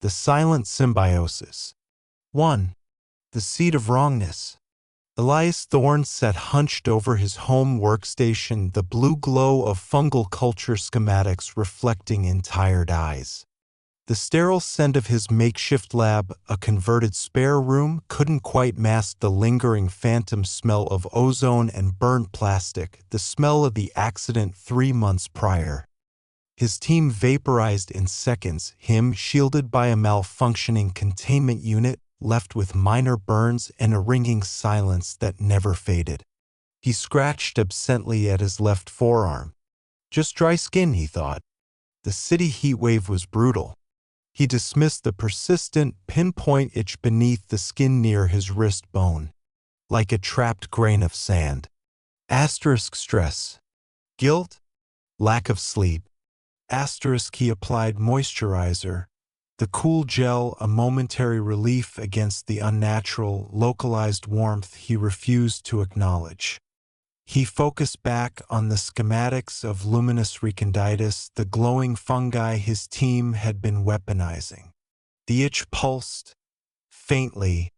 The Silent Symbiosis. 1. The Seed of Wrongness. Elias Thorne sat hunched over his home workstation, the blue glow of fungal culture schematics reflecting in tired eyes. The sterile scent of his makeshift lab, a converted spare room, couldn't quite mask the lingering phantom smell of ozone and burnt plastic, the smell of the accident 3 months prior. His team vaporized in seconds, him shielded by a malfunctioning containment unit, left with minor burns and a ringing silence that never faded. He scratched absently at his left forearm. Just dry skin, he thought. The city heat wave was brutal. He dismissed the persistent, pinpoint itch beneath the skin near his wrist bone, like a trapped grain of sand. Stress. Guilt. Lack of sleep. He applied moisturizer. The cool gel, a momentary relief against the unnatural, localized warmth he refused to acknowledge. He focused back on the schematics of luminous reconditis, the glowing fungi his team had been weaponizing. The itch pulsed, faintly,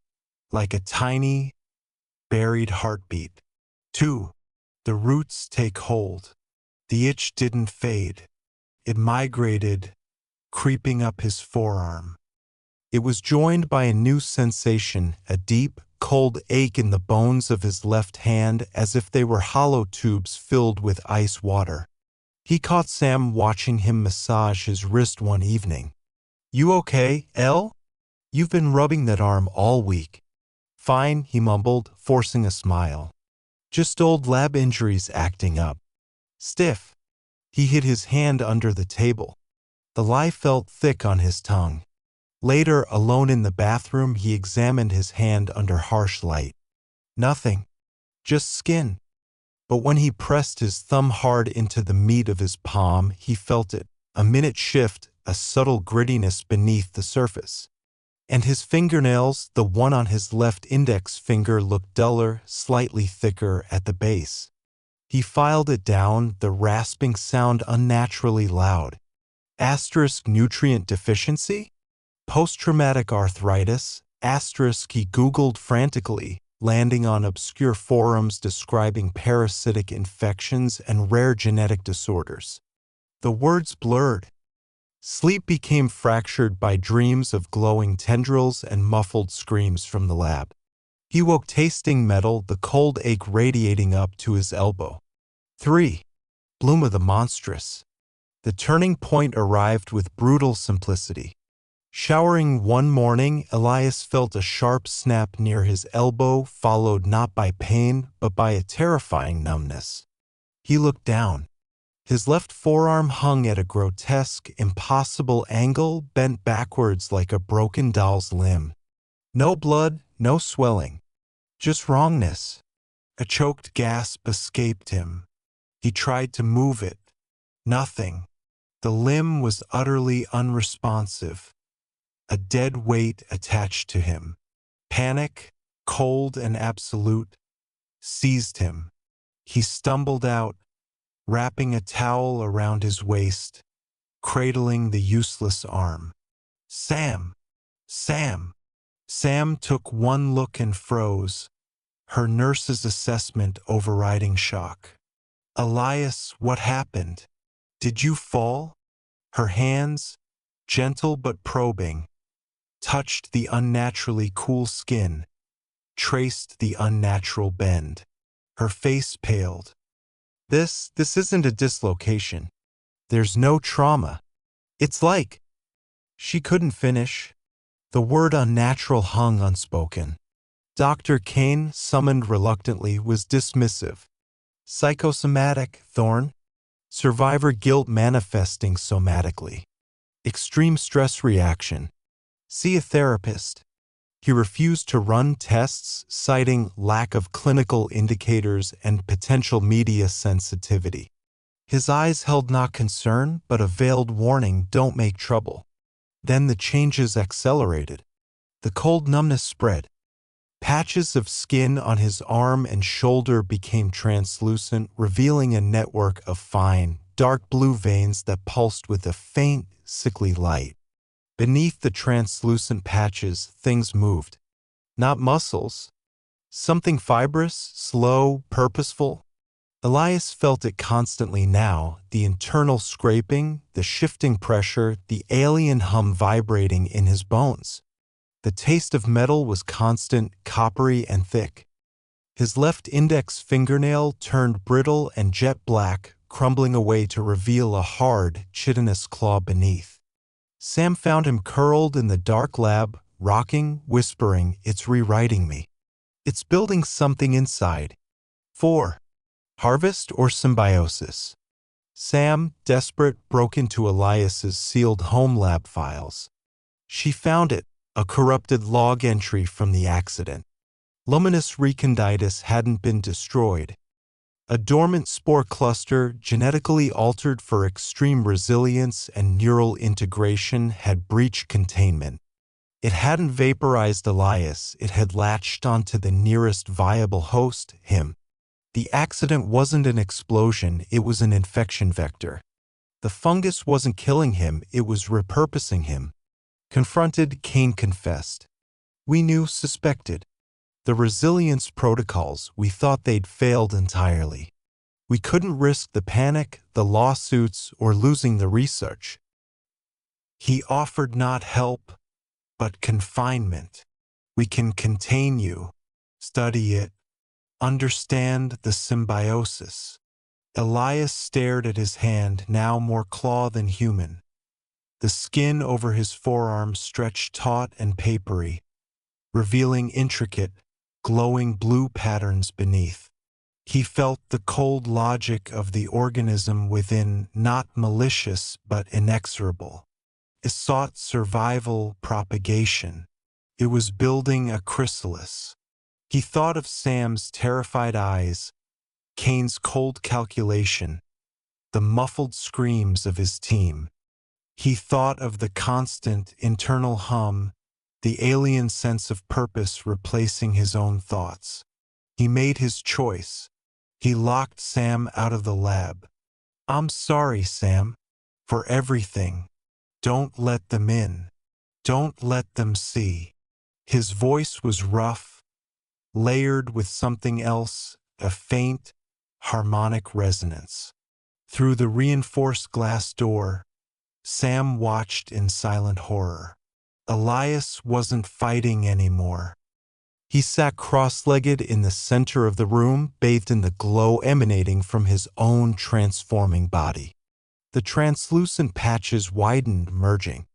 like a tiny, buried heartbeat. 2. The roots take hold. The itch didn't fade. It migrated, creeping up his forearm. It was joined by a new sensation, a deep, cold ache in the bones of his left hand, as if they were hollow tubes filled with ice water. He caught Sam watching him massage his wrist one evening. "You okay, El? You've been rubbing that arm all week." "Fine," he mumbled, forcing a smile. "Just old lab injuries acting up. Stiff." He hid his hand under the table. The lie felt thick on his tongue. Later, alone in the bathroom, he examined his hand under harsh light. Nothing. Just skin. But when he pressed his thumb hard into the meat of his palm, he felt it. A minute shift, a subtle grittiness beneath the surface. And his fingernails, the one on his left index finger, looked duller, slightly thicker at the base. He filed it down, the rasping sound unnaturally loud. Nutrient deficiency? Post-traumatic arthritis? He Googled frantically, landing on obscure forums describing parasitic infections and rare genetic disorders. The words blurred. Sleep became fractured by dreams of glowing tendrils and muffled screams from the lab. He woke tasting metal, the cold ache radiating up to his elbow. 3. Bloom of the monstrous. The turning point arrived with brutal simplicity. Showering one morning, Elias felt a sharp snap near his elbow, followed not by pain, but by a terrifying numbness. He looked down. His left forearm hung at a grotesque, impossible angle, bent backwards like a broken doll's limb. No blood, no swelling. Just wrongness. A choked gasp escaped him. He tried to move it. Nothing. The limb was utterly unresponsive. A dead weight attached to him. Panic, cold and absolute, seized him. He stumbled out, wrapping a towel around his waist, cradling the useless arm. "Sam! Sam!" Sam took one look and froze, her nurse's assessment overriding shock. "Elias, what happened? Did you fall?" Her hands, gentle but probing, touched the unnaturally cool skin, traced the unnatural bend. Her face paled. This isn't a dislocation. There's no trauma. It's like..." She couldn't finish. The word unnatural hung unspoken. Dr. Kane, summoned reluctantly, was dismissive. "Psychosomatic, Thorne. Survivor guilt manifesting somatically. Extreme stress reaction. See a therapist." He refused to run tests, citing lack of clinical indicators and potential media sensitivity. His eyes held not concern, but a veiled warning, "Don't make trouble." Then the changes accelerated. The cold numbness spread. Patches of skin on his arm and shoulder became translucent, revealing a network of fine, dark blue veins that pulsed with a faint, sickly light. Beneath the translucent patches, things moved. Not muscles. Something fibrous, slow, purposeful. Elias felt it constantly now, the internal scraping, the shifting pressure, the alien hum vibrating in his bones. The taste of metal was constant, coppery and thick. His left index fingernail turned brittle and jet black, crumbling away to reveal a hard, chitinous claw beneath. Sam found him curled in the dark lab, rocking, whispering, "It's rewriting me. It's building something inside." 4. Harvest or symbiosis? Sam, desperate, broke into Elias's sealed home lab files. She found it, a corrupted log entry from the accident. Luminous reconditus hadn't been destroyed. A dormant spore cluster, genetically altered for extreme resilience and neural integration, had breached containment. It hadn't vaporized Elias, it had latched onto the nearest viable host, him. The accident wasn't an explosion, it was an infection vector. The fungus wasn't killing him, it was repurposing him. Confronted, Kane confessed. "We knew, suspected. The resilience protocols, we thought they'd failed entirely. We couldn't risk the panic, the lawsuits, or losing the research." He offered not help, but confinement. "We can contain you, study it, understand the symbiosis." Elias stared at his hand, now more claw than human. The skin over his forearm stretched taut and papery, revealing intricate, glowing blue patterns beneath. He felt the cold logic of the organism within, not malicious but inexorable. It sought survival, propagation. It was building a chrysalis. He thought of Sam's terrified eyes, Kane's cold calculation, the muffled screams of his team. He thought of the constant internal hum, the alien sense of purpose replacing his own thoughts. He made his choice. He locked Sam out of the lab. "I'm sorry, Sam, for everything. Don't let them in. Don't let them see." His voice was rough, layered with something else, a faint, harmonic resonance. Through the reinforced glass door, Sam watched in silent horror. Elias wasn't fighting anymore. He sat cross-legged in the center of the room, bathed in the glow emanating from his own transforming body. The translucent patches widened, merging.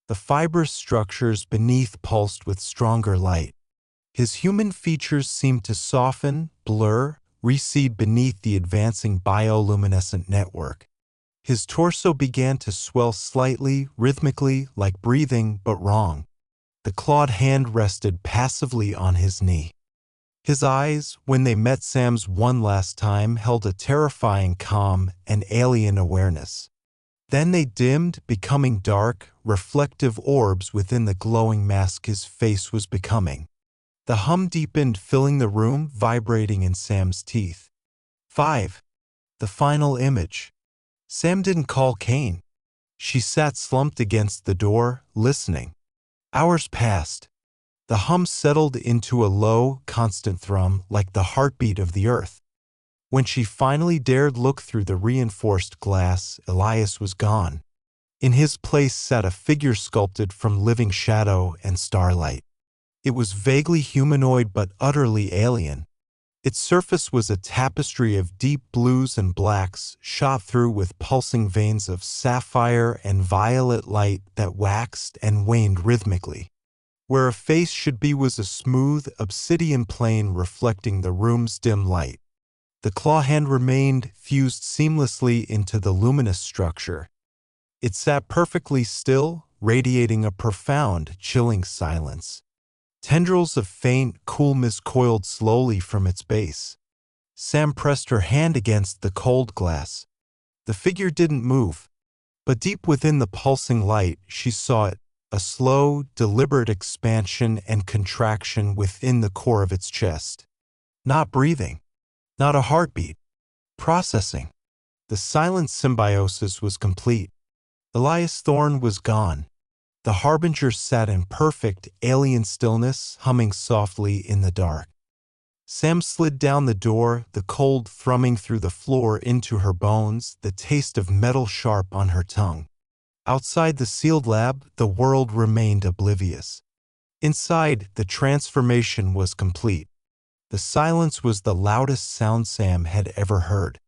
The fibrous structures beneath pulsed with stronger light. His human features seemed to soften, blur, recede beneath the advancing bioluminescent network. His torso began to swell slightly, rhythmically, like breathing, but wrong. The clawed hand rested passively on his knee. His eyes, when they met Sam's one last time, held a terrifying calm and alien awareness. Then they dimmed, becoming dark, reflective orbs within the glowing mask his face was becoming. The hum deepened, filling the room, vibrating in Sam's teeth. 5. The final image. Sam didn't call Kane. She sat slumped against the door, listening. Hours passed. The hum settled into a low, constant thrum, like the heartbeat of the earth. When she finally dared look through the reinforced glass, Elias was gone. In his place sat a figure sculpted from living shadow and starlight. It was vaguely humanoid but utterly alien. Its surface was a tapestry of deep blues and blacks, shot through with pulsing veins of sapphire and violet light that waxed and waned rhythmically. Where a face should be was a smooth, obsidian plane reflecting the room's dim light. The claw hand remained fused seamlessly into the luminous structure. It sat perfectly still, radiating a profound, chilling silence. Tendrils of faint, cool mist coiled slowly from its base. Sam pressed her hand against the cold glass. The figure didn't move, but deep within the pulsing light, she saw it, a slow, deliberate expansion and contraction within the core of its chest. Not breathing. Not a heartbeat. Processing. The silent symbiosis was complete. Elias Thorne was gone. The Harbinger sat in perfect alien stillness, humming softly in the dark. Sam slid down the door, the cold thrumming through the floor into her bones, the taste of metal sharp on her tongue. Outside the sealed lab, the world remained oblivious. Inside, the transformation was complete. The silence was the loudest sound Sam had ever heard.